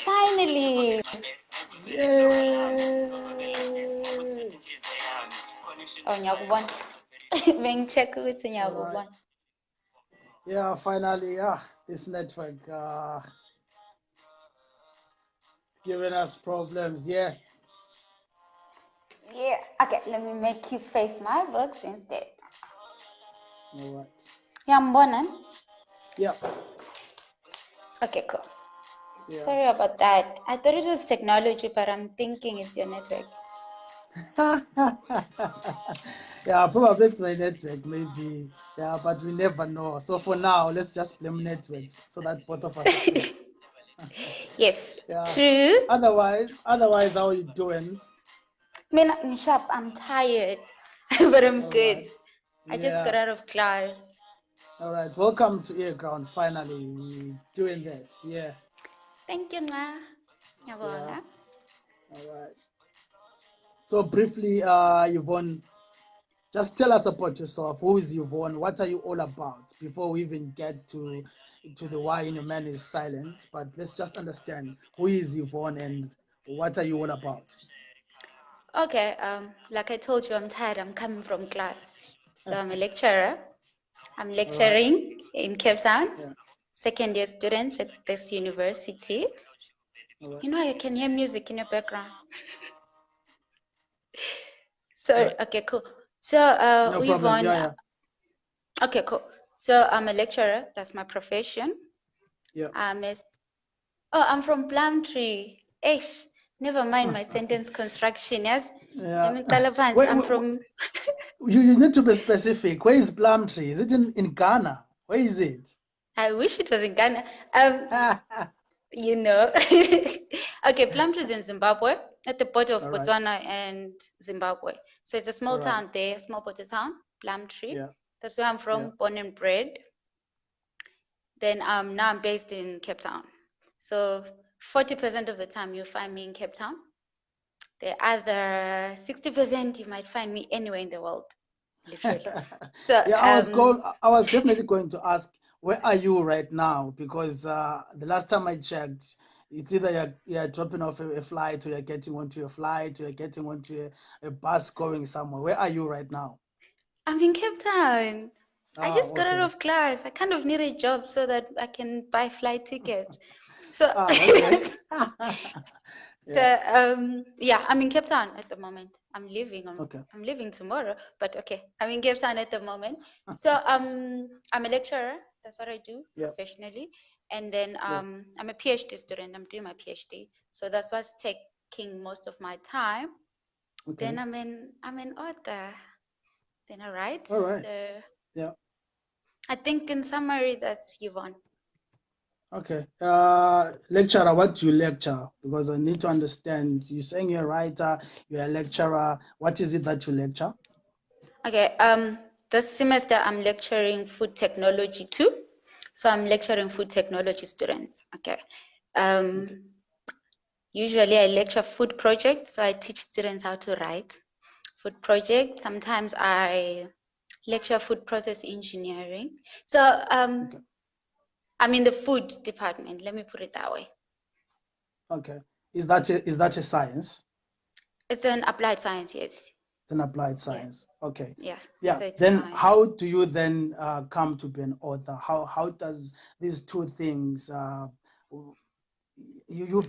Finally. Oh, ngiyakubona. Bengicheck ukuthi ngiyakubona. Yeah, finally, this network giving us problems. Yeah. Yeah. Okay, let me make you face my books instead. All right. Ngiyambona? Yeah. Okay, cool. Yeah. Sorry about that. I thought it was technology, but I'm thinking it's your network. Yeah, probably it's my network, maybe. Yeah, but we never know. So for now, let's just blame network so that both of us are safe. Yes, Yeah. true. Otherwise, how are you doing? Nishap, I'm tired, but I'm good. Right. I just got out of class. All right. Welcome to Earground. Finally, we're doing this. Yeah. Thank you, Ma. Yeah. All right. So briefly, Yvonne, just tell us about yourself. Who is Yvonne? What are you all about? Before we even get to the why in your man is silent, but let's just understand who is Yvonne and what are you all about? Okay, like I told you, I'm tired. I'm coming from class. So I'm a lecturer. I'm lecturing in Cape Town, second year students at this university. You know, I can hear music in your background. So, okay, cool. So, No problem. Yeah. Okay, cool. So I'm a lecturer. That's my profession. Yeah. I'm from Plumtree. Ish. Never mind my sentence construction. Yes. Yeah. I'm from. You need to be specific. Where is Plumtree? Is it in Ghana? Where is it? I wish it was in Ghana. You know. Okay, Plumtree is in Zimbabwe, at the border of Botswana and Zimbabwe. So it's a small town there, small border town, Plumtree. Yeah. That's where I'm from, born and bred. Then now I'm based in Cape Town. So 40% of the time you'll find me in Cape Town. The other 60% you might find me anywhere in the world, literally. So, yeah, I was definitely going to ask, where are you right now? Because the last time I checked, it's either you're dropping off a flight, or you're getting onto a flight, or you're getting onto a bus going somewhere. Where are you right now? I'm in Cape Town. I just got out of class. I kind of need a job so that I can buy flight tickets. So, okay. Yeah, I'm in Cape Town at the moment. I'm leaving. I'm leaving tomorrow, but okay, I'm in Cape Town at the moment. So I'm a lecturer. That's what I do professionally, and then I'm a PhD student. I'm doing my PhD, so that's what's taking most of my time. Okay. Then I'm an author. Then I write. All right. So, I think in summary, that's Yvonne. Okay. Lecturer, what do you lecture? Because I need to understand. You're saying you're a writer, you're a lecturer. What is it that you lecture? Okay. This semester I'm lecturing food technology too. So I'm lecturing food technology students. Okay. Usually I lecture food projects. So I teach students how to write food projects. Sometimes I lecture food process engineering. So I'm in the food department. Let me put it that way. Okay. Is that a science? It's an applied science, yes. It's an applied science. Yeah. Okay. Yeah. So then how do you then come to be an author? How does these two things you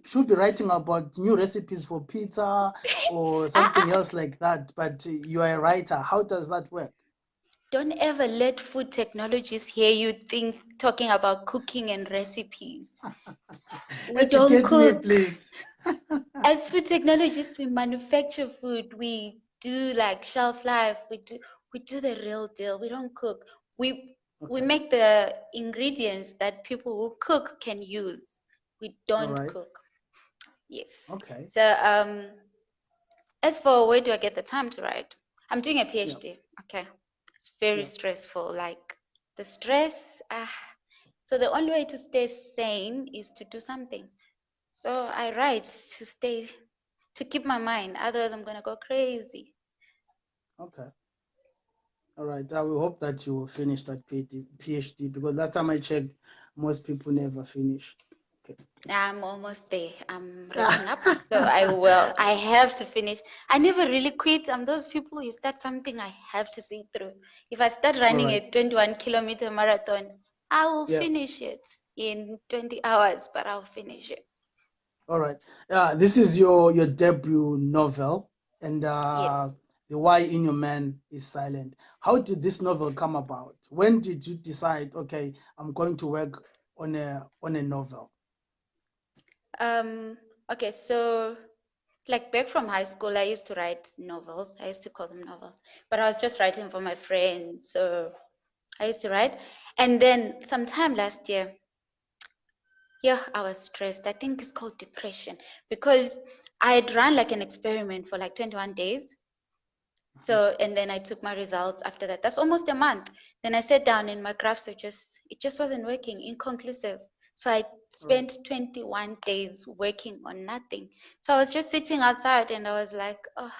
should be writing about new recipes for pizza or something else like that, but you are a writer. How does that work? Don't ever let food technologists hear you talking about cooking and recipes. We don't Educate me, cook. please. As food technologists, we manufacture food. We do like shelf life. We do the real deal. We don't cook. We make the ingredients that people who cook can use. We don't cook. Yes. Okay. So as for where do I get the time to write? I'm doing a PhD. Okay. It's very stressful. Like the stress, so the only way to stay sane is to do something. So I write to keep my mind. Otherwise, I'm gonna go crazy. Okay. All right. I will hope that you will finish that PhD because last time I checked, most people never finish. Okay. I'm almost there. I'm wrapping up. So I will. I have to finish. I never really quit. I'm those people, you start something, I have to see through. If I start running a 21-kilometer marathon, I will finish it in 20 hours, but I'll finish it. All right. This is your debut novel, and Yes. The Why in Your Man is Silent. How did this novel come about? When did you decide, okay, I'm going to work on a novel? Okay, so like back from high school, I used to write novels. I used to call them novels, but I was just writing for my friends. So I used to write. And then sometime last year, yeah, I was stressed. I think it's called depression because I had run like an experiment for like 21 days. So, and then I took my results after that. That's almost a month. Then I sat down and my graphs it just wasn't working, inconclusive. So I spent 21 days working on nothing. So I was just sitting outside and I was like, oh,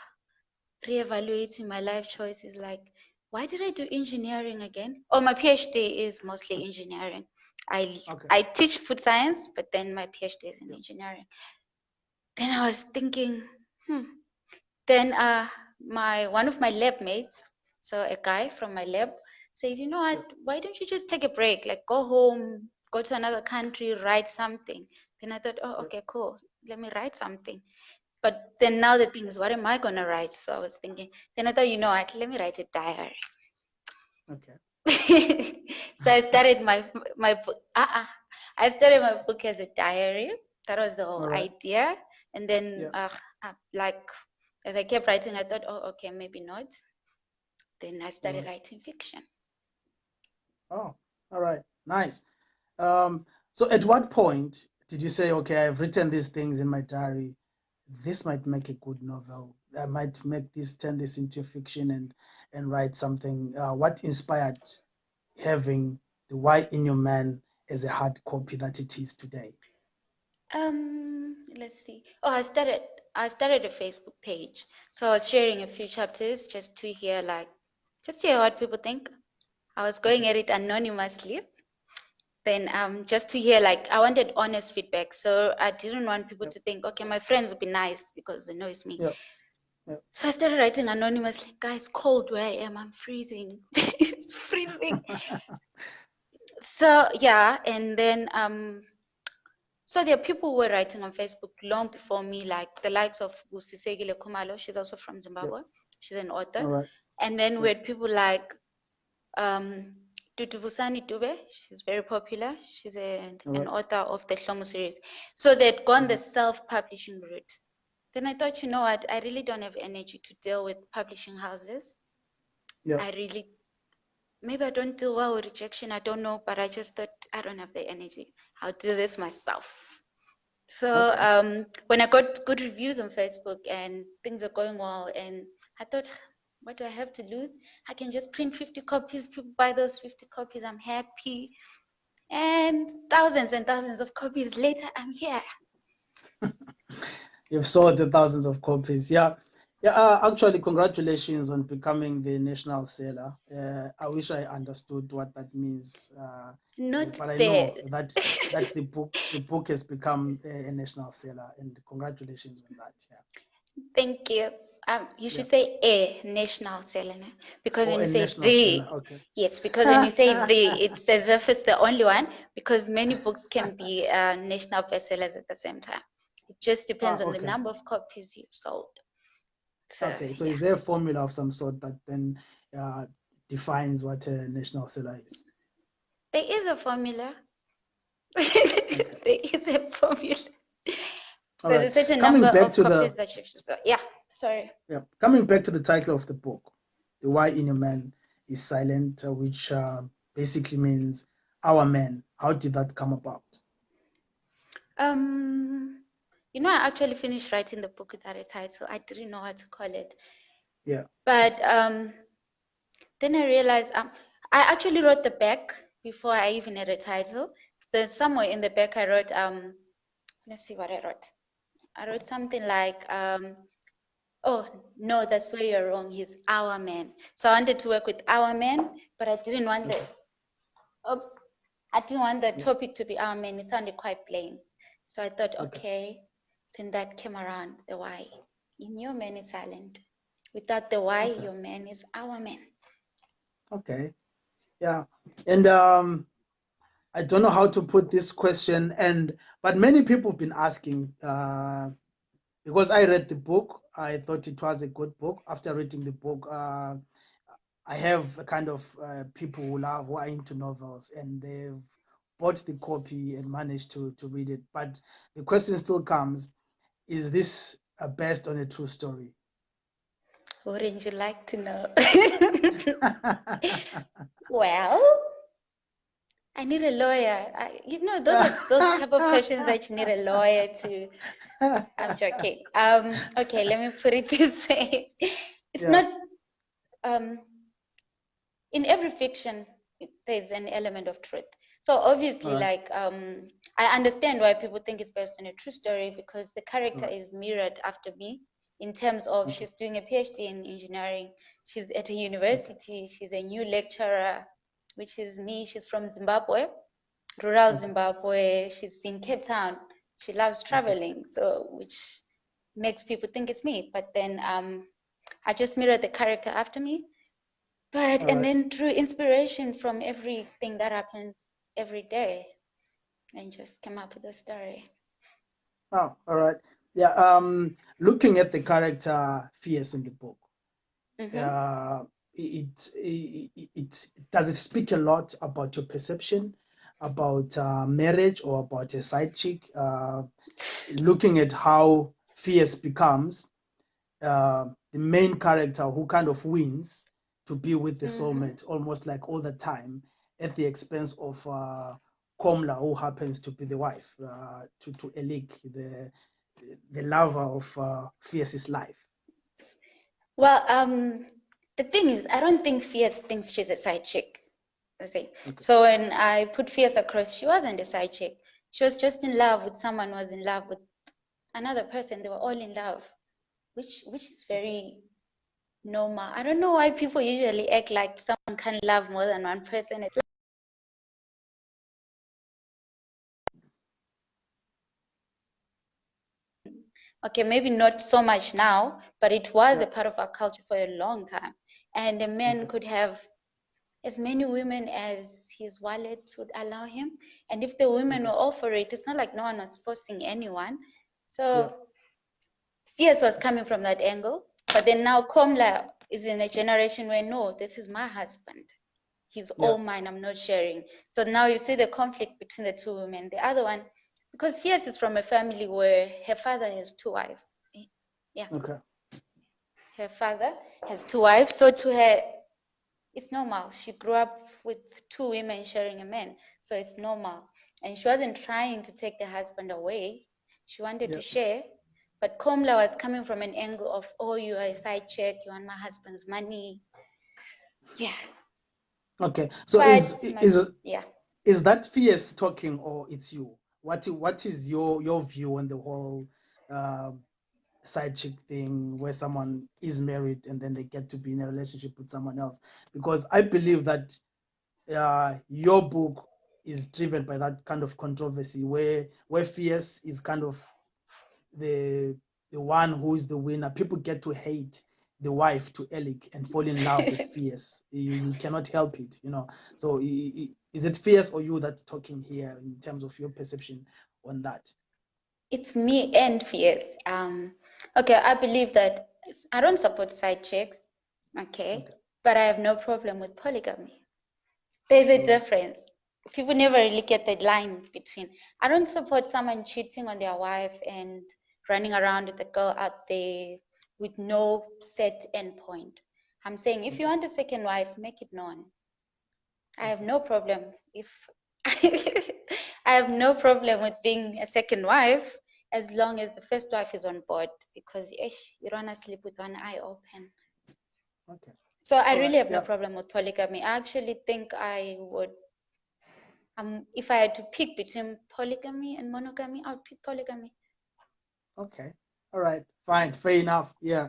reevaluating my life choices. Like, why did I do engineering again? Oh, my PhD is mostly engineering. I teach food science, but then my PhD is in engineering. Then I was thinking, Then one of my lab mates, so a guy from my lab, says, you know what, why don't you just take a break? Like go home, go to another country, write something. Then I thought, oh, okay, cool. Let me write something. But then now the thing is, what am I gonna write? So I was thinking, then I thought, you know what, let me write a diary. Okay. So I started my book. I started my book as a diary. That was the whole idea. And then like as I kept writing, I thought, oh, okay, maybe not. Then I started writing fiction. Oh, all right. Nice. So at what point did you say, okay, I've written these things in my diary. This might make a good novel. I might turn this into fiction and write something. What inspired having The Why in Your Man as a hard copy that it is today? Let's see. Oh, I started a Facebook page. So I was sharing a few chapters just to hear what people think. I was going at it anonymously. Then just to hear, like, I wanted honest feedback. So I didn't want people to think, okay, my friends will be nice because they know it's me. So I started writing anonymously. Guys, cold where I am. I'm freezing. It's freezing. So yeah, and then so there are people who were writing on Facebook long before me, like the likes of Busisegile Kumalo. She's also from Zimbabwe. She's an author. And then we had people like Tutubusani Dube. She's very popular. She's an author of the Shlomo series. So they'd gone the self-publishing route. Then I thought, you know what? I really don't have energy to deal with publishing houses. Maybe I don't deal well with rejection. I don't know, but I just thought I don't have the energy. I'll do this myself. So when I got good reviews on Facebook and things are going well, and I thought, what do I have to lose? I can just print 50 copies. People buy those 50 copies. I'm happy. And thousands of copies later, I'm here. You've sold thousands of copies. Yeah. Actually, congratulations on becoming the national seller. I wish I understood what that means. But I know that the book has become a national seller, and congratulations on that. Yeah. Thank you. You should say a national seller, because when you say the, okay. yes, because when you say the, it's as if it's the only one, because many books can be national bestsellers at the same time. It just depends on the number of copies you've sold. So is there a formula of some sort that then defines what a national seller is? There is a formula. There is a formula. There's a certain number of copies that you should. Yeah, sorry. Yeah, coming back to the title of the book, The Why Inner Man is Silent, which basically means our man. How did that come about? You know, I actually finished writing the book without a title. I didn't know what to call it. Yeah. But then I realized I actually wrote the back before I even had a title. There's somewhere in the back I wrote let's see what I wrote. I wrote something like oh no, that's where you're wrong. He's our man. So I wanted to work with our man, but I didn't want I didn't want the topic to be our man. It sounded quite plain. So I thought, okay, then that came around, the why. In your man is silent. Without the why, your man is our man. Okay. Yeah. And I don't know how to put this question, but many people have been asking, because I read the book, I thought it was a good book. After reading the book, I have a kind of people who are into novels, and they've bought the copy and managed to read it. But the question still comes, is this based on a true story? Wouldn't you like to know? Well, I need a lawyer. You know, those are those type of questions that you need a lawyer to. I'm joking. Okay, let me put it this way. It's not. In every fiction, there's an element of truth. So obviously, like I understand why people think it's based on a true story, because the character is mirrored after me in terms of she's doing a PhD in engineering. She's at a university. She's a new lecturer, which is me. She's from Zimbabwe, rural Zimbabwe. She's in Cape Town. She loves traveling, so which makes people think it's me. But then I just mirrored the character after me. But and then through inspiration from everything that happens every day, and just come up with a story. Oh, all right. Yeah. Looking at the character Fierce in the book, it does it speak a lot about your perception about marriage or about a side chick? Looking at how Fierce becomes the main character who kind of wins to be with the soulmate almost like all the time at the expense of Komla, who happens to be the wife to Elik, the lover of Fierce's life. Well, the thing is, I don't think Fierce thinks she's a side chick. So when I put Fierce across, she wasn't a side chick. She was just in love with someone who was in love with another person. They were all in love, which is very normal. I don't know why people usually act like someone can love more than one person. Okay, maybe not so much now, but it was a part of our culture for a long time. And a man could have as many women as his wallet would allow him. And if the women were all for it, it's not like no one was forcing anyone. So Fierce was coming from that angle. But then now Komla is in a generation where, no, this is my husband. He's all mine, I'm not sharing. So now you see the conflict between the two women. The other one, because Fierce is from a family where her father has two wives. Yeah. Okay. Her father has two wives, so to her, it's normal. She grew up with two women sharing a man, so it's normal. And she wasn't trying to take the husband away. She wanted to share, but Komla was coming from an angle of, oh, you are a side chick, you want my husband's money. Yeah. Okay. So is that Fierce talking, or it's you? What is your view on the whole side chick thing, where someone is married and then they get to be in a relationship with someone else? Because I believe that your book is driven by that kind of controversy, where Fierce is kind of the one who is the winner. People get to hate the wife to Elik and fall in love with Fierce. You cannot help it, you know. So is it Fierce or you that's talking here in terms of your perception on that? It's me and Fierce. Okay, I believe that I don't support side chicks. Okay. but I have no problem with polygamy. There's a difference. People never really get the line between. I don't support someone cheating on their wife and running around with a girl out there with no set end point. I'm saying if you want a second wife, make it known. I have no problem if I have no problem with being a second wife as long as the first wife is on board, because you don't want to sleep with one eye open. Okay. So I really have no problem with polygamy. I actually think I would, if I had to pick between polygamy and monogamy, I would pick polygamy. Okay. All right. Fine. Fair enough. Yeah.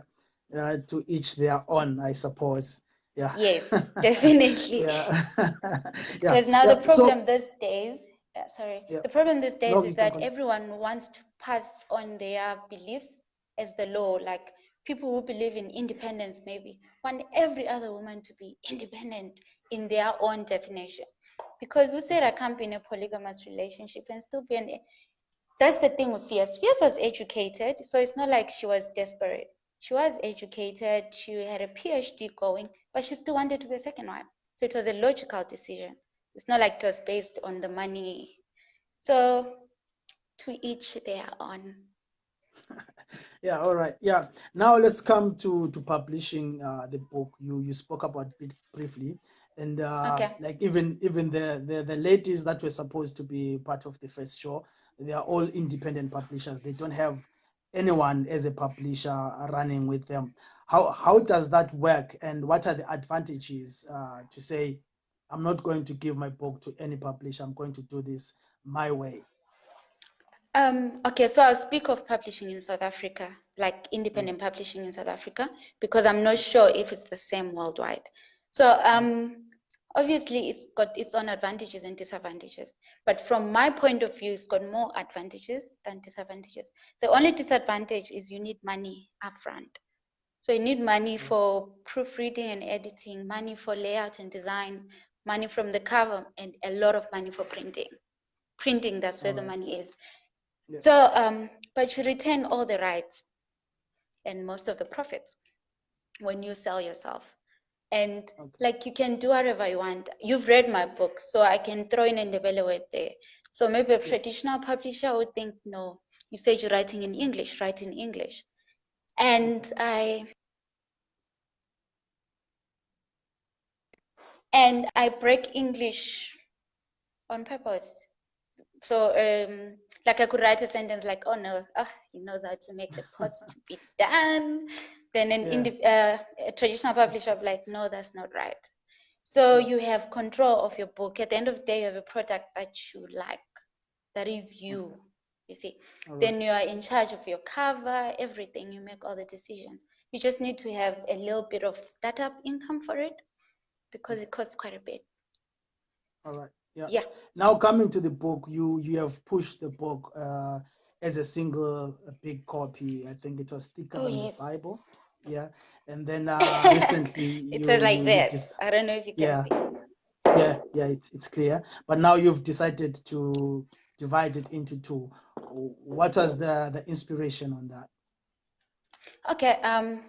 To each their own, I suppose. Yeah. Yes, definitely. Yeah. Because now the problem these days, the problem these days is that everyone wants to pass on their beliefs as the law. Like people who believe in independence maybe want every other woman to be independent in their own definition. Because we said I can't be in a polygamous relationship and still be in. That's the thing with Fierce. Fierce was educated, so it's not like she was desperate. She was educated, she had a PhD going, but she still wanted to be a second wife. So it was a logical decision. It's not like it was based on the money. So to each their own. Yeah, all right. Yeah. Now let's come to publishing the book. You spoke about it briefly. And like even the ladies that were supposed to be part of the first show, they are all independent publishers. They don't have anyone as a publisher running with them. How does that work, and what are the advantages to say, I'm not going to give my book to any publisher, I'm going to do this my way? Okay, so I'll speak of publishing in South Africa, like independent publishing in South Africa, because I'm not sure if it's the same worldwide. So obviously it's got its own advantages and disadvantages, but from my point of view, it's got more advantages than disadvantages. The only disadvantage is you need money upfront. So you need money for proofreading and editing, money for layout and design, money from the cover, and a lot of money for printing. Printing, that's where the money is. Yeah. So, but you retain all the rights and most of the profits when you sell yourself. And like you can do whatever you want. You've read my book, so I can throw in Ndebele there. So maybe a traditional publisher would think, no, you said you're writing in English, write in English. And I break English on purpose. So like I could write a sentence like, oh no, he knows how to make the pots to be done. Then a traditional publisher will be like, no, that's not right. So you have control of your book. At the end of the day, you have a product that you like, that is you, you see. Then you are in charge of your cover, everything. You make all the decisions. You just need to have a little bit of startup income for it because it costs quite a bit. All right. Yeah. Now coming to the book, you have pushed the book as a single big copy. I think it was thicker than the Bible. Yeah. And then recently it was like this. I don't know if you can see. Yeah, it's clear. But now you've decided to divide it into two. What was the inspiration on that? Okay,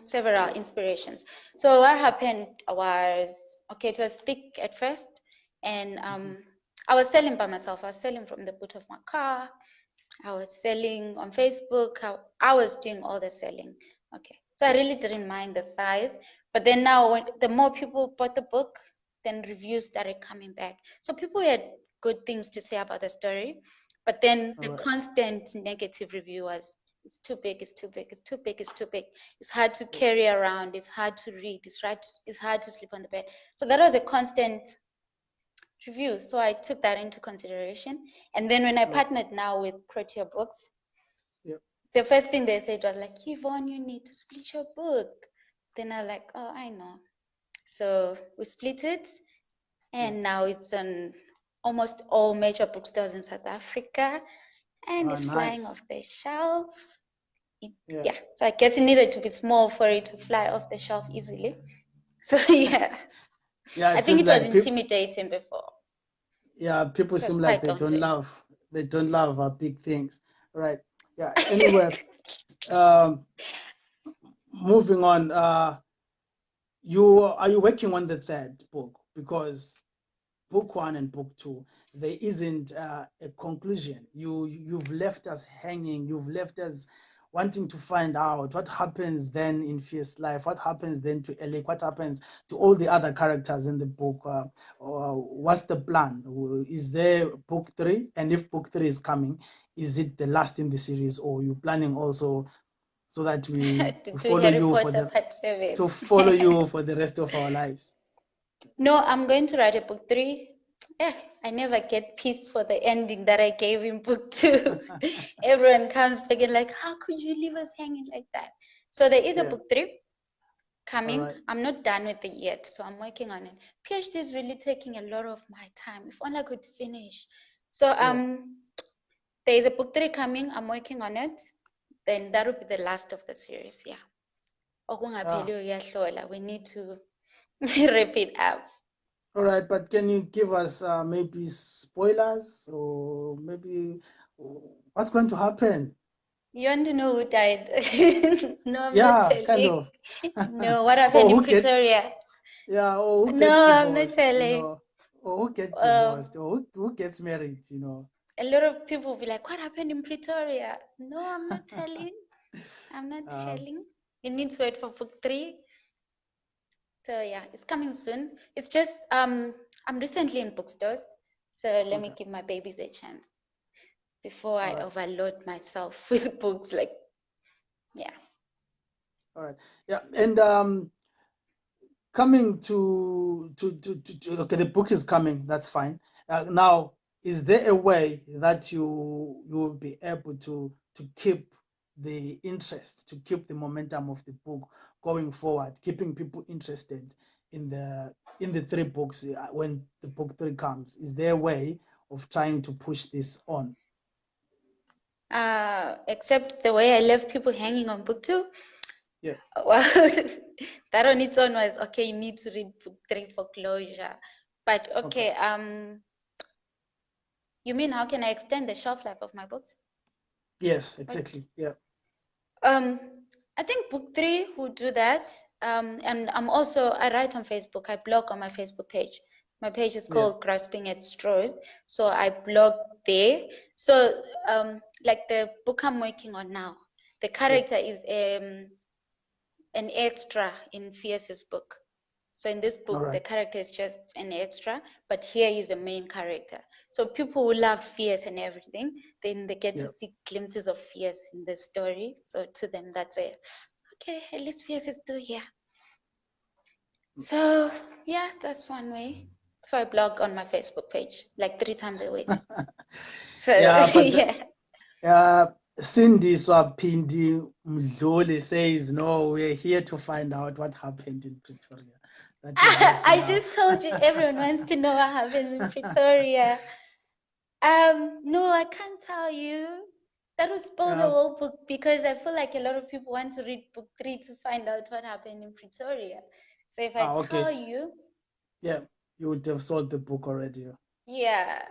several inspirations. So what happened was, okay, it was thick at first, and I was selling by myself. I was selling from the boot of my car. I was selling on Facebook. I was doing all the selling. Okay, so I really didn't mind the size. But then now, the more people bought the book, then reviews started coming back. So people had good things to say about the story, but then the constant negative review was, it's too big, it's too big, it's too big, it's too big. It's hard to carry around, it's hard to read, it's hard to sleep on the bed. So that was a constant review. So I took that into consideration. And then when I partnered now with Protea Books, the first thing they said was like, Yvonne, you need to split your book. Then I was like, oh, I know. So we split it, and now it's on almost all major bookstores in South Africa, and it's flying off the shelf. So I guess it needed to be small for it to fly off the shelf easily. So yeah, I think it was intimidating before. Yeah, people seem like they don't love big things, right? Yeah. Anyway, moving on. are you working on the third book? Because book one and book two, there isn't a conclusion. You've left us hanging. You've left us wanting to find out what happens then in Fierce Life, what happens then to Alec, what happens to all the other characters in the book. What's the plan? Is there book three? And if book three is coming, is it the last in the series, or you planning also so that we to do follow Harry you for Potter the Part 7. to follow you for the rest of our lives? No, I'm going to write a book 3. I never get peace for the ending that I gave in book 2. Everyone comes back and like, how could you leave us hanging like that? So there is a book 3 coming. Right. I'm not done with it yet, so I'm working on it. PhD is really taking a lot of my time. If only I could finish. So there is a book 3 coming. I'm working on it. Then that will be the last of the series. Yeah. We need to wrap it up. All right, but can you give us maybe spoilers, or maybe what's going to happen? You want to know who died? No, I'm not Yeah, kind telling. of. No, what happened Or in who get Pretoria? or who No, get I'm not divorced, telling. or who get Um, divorced, or who gets married. a lot of people will be like, "What happened in Pretoria?" No, I'm not telling. I'm not Um, telling. You need to wait for book 3. So yeah, it's coming soon. It's just I'm recently in bookstores, so let me okay. give my babies a chance before All I right. overload myself with books. Like, yeah. All right. Yeah, and coming to okay, the book is coming. That's fine. Now, is there a way that you will be able to keep the interest, to keep the momentum of the book going forward, keeping people interested in the 3 books when the book 3 comes? Is there a way of trying to push this on? Except the way I left people hanging on book 2. Yeah. Well, that on its own was okay. You need to read book 3 for closure. But Okay. okay, you mean how can I extend the shelf life of my books? Yes, Like, exactly. Yeah. um, I think book 3 would do that. And I write on Facebook. I blog on my Facebook page. My page is Yeah. called Grasping at Straws. So I blog there. So like the book I'm working on now, the Yeah. character is an extra in Fierce's book. So in this All book, the right. character is just an extra, but here he's a main character. So people who love Fierce and everything, then they get to Yeah. see glimpses of Fierce in the story. So to them, that's it. Okay, at least Fierce is still here. So yeah, that's one way. So I blog on my Facebook page like 3 times a week. So Yeah, but yeah. Cindy Swapindi Mdluli says, no, we're here to find out what happened in Pretoria. That's I just enough. told you everyone wants to know what happens in Pretoria. No, I can't tell you. That will spoil the uh, whole book because I feel like a lot of people want to read book 3 to find out what happened in Pretoria. So if I tell okay. you, Yeah, you would have sold the book already. yeah.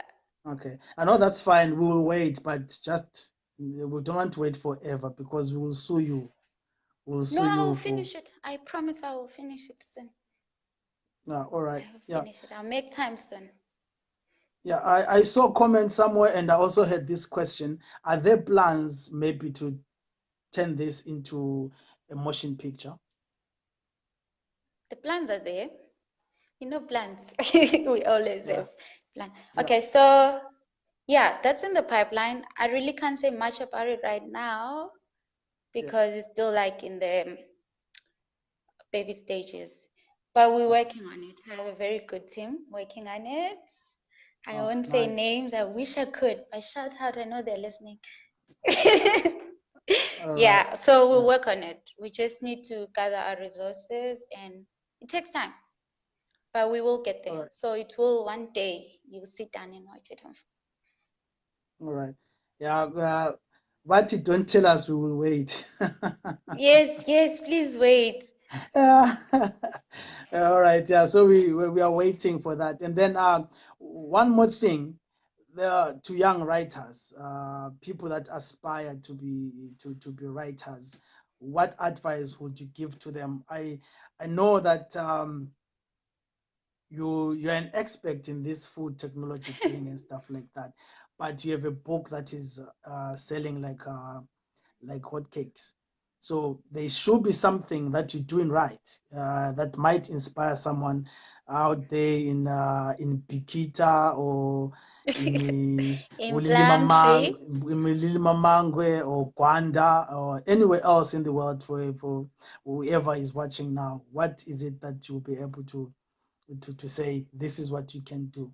Okay. I know that's fine. We will wait, but just we don't want to wait forever because we will sue you. We'll No, sue I will you for. finish it. I promise I will finish it soon. All right. I will Yeah. finish it. I'll make time soon. Yeah, I saw comments somewhere and I also had this question. Are there plans maybe to turn this into a motion picture? The plans are there. You know, plans. We always Yeah, have plans. yeah, Okay, so yeah, that's in the pipeline. I really can't say much about it right now yeah. because it's still like in the baby stages. But we're Okay. working on it. I have a very good team working on it. I Oh, won't say nice. names. I wish I could. But shout out, I know they're listening. All right. Yeah, so we'll Yeah. work on it. We just need to gather our resources and it takes time, but we will get All there. right. So it will one day you sit down and watch it. All right. Yeah. But you don't tell us, we will wait. Yes, yes, please wait. Yeah. All right. Yeah. So we are waiting for that. And then one more thing, to young writers, people that aspire to be writers, what advice would you give to them? I know that you're an expert in this food technology thing and stuff like that, but you have a book that is selling like hotcakes. So there should be something that you're doing right that might inspire someone out there in Bikita or in Mangwe or Gwanda or anywhere else in the world for whoever is watching now. What is it that you'll be able to say this is what you can do?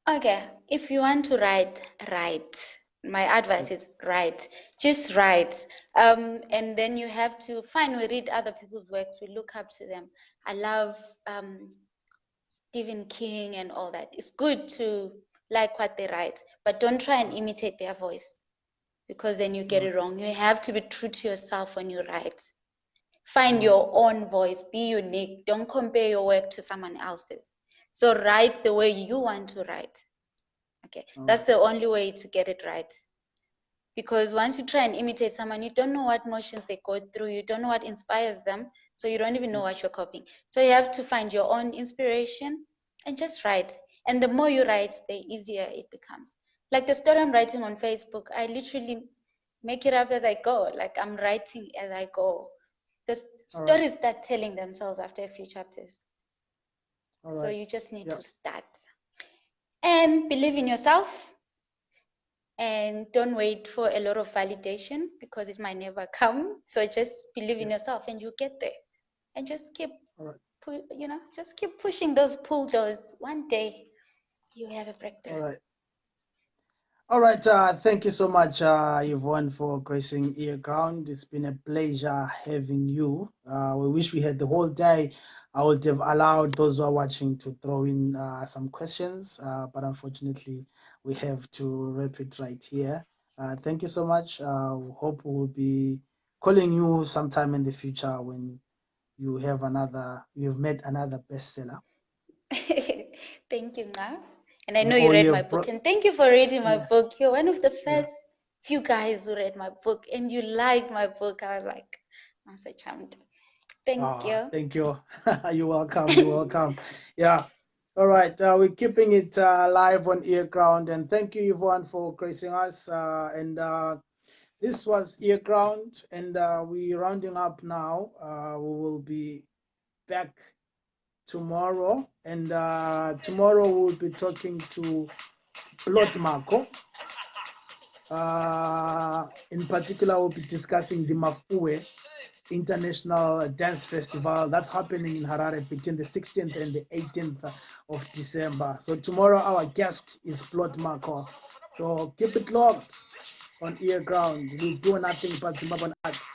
Okay, if you want to write, write. My advice is write. Just write. And then you have to we read other people's works, we look up to them. I love Stephen King and all that. It's good to like what they write, but don't try and imitate their voice, because then you get it wrong. You have to be true to yourself when you write. Find your own voice, be unique. Don't compare your work to someone else's. So write the way you want to write. Okay, that's the only way to get it right. Because once you try and imitate someone, you don't know what motions they go through, you don't know what inspires them, so you don't even know what you're copying. So you have to find your own inspiration and just write. And the more you write, the easier it becomes. Like the story I'm writing on Facebook, I literally make it up as I go. Like I'm writing as I go. The stories start telling themselves after a few chapters. So you just need to start. And believe in yourself. And don't wait for a lot of validation, because it might never come. So just believe in yourself and you get there. And just keep, just keep pushing those pull doors. One day you have a breakthrough. All right. Thank you so much, Yvonne, for gracing Earground. It's been a pleasure having you. We wish we had the whole day. I would have allowed those who are watching to throw in some questions, but unfortunately, we have to wrap it right here. Thank you so much. Hope we'll be calling you sometime in the future when you've met another bestseller. Thank you, Nga. And I know you read my book, and thank you for reading my book. You're one of the first few guys who read my book, and you liked my book. I was like, I'm so charmed. Thank you. Thank you. You're welcome. You're welcome. Yeah. All right. We're keeping it live on Earground, and thank you, Yvonne, for gracing us. This was Earground, and we're rounding up now. We will be back tomorrow, and tomorrow we'll be talking to Plot Marco. In particular, we'll be discussing the Maphosa International Dance Festival that's happening in Harare between the 16th and the 18th of December. So tomorrow our guest is Plot Marco. So keep it locked on Earground. We do nothing but Zimbabwean arts.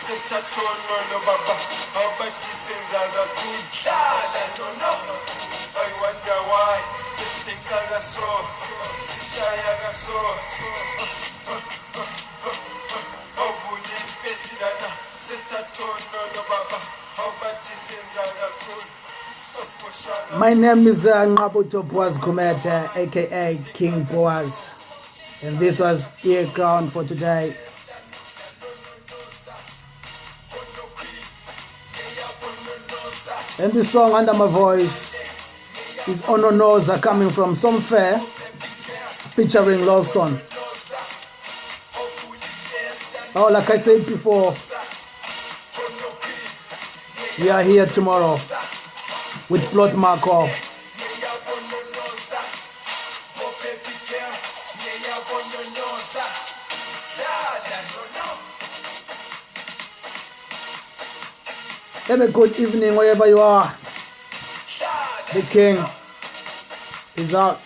Sister Tono no Baba, how about this things are the good? I don't know. I wonder why this thing got so, Sishaya so. Oh, this space, Sister Tono no Baba, how about this things are the good? My name is Ngabuto Boaz Kumete, aka King Boaz, and this was Earground for today. And this song under my voice is Ononoza, coming from Some Fair, featuring Lawson. Oh, like I said before, we are here tomorrow with Plot Markov. Have a good evening wherever you are. The King is out.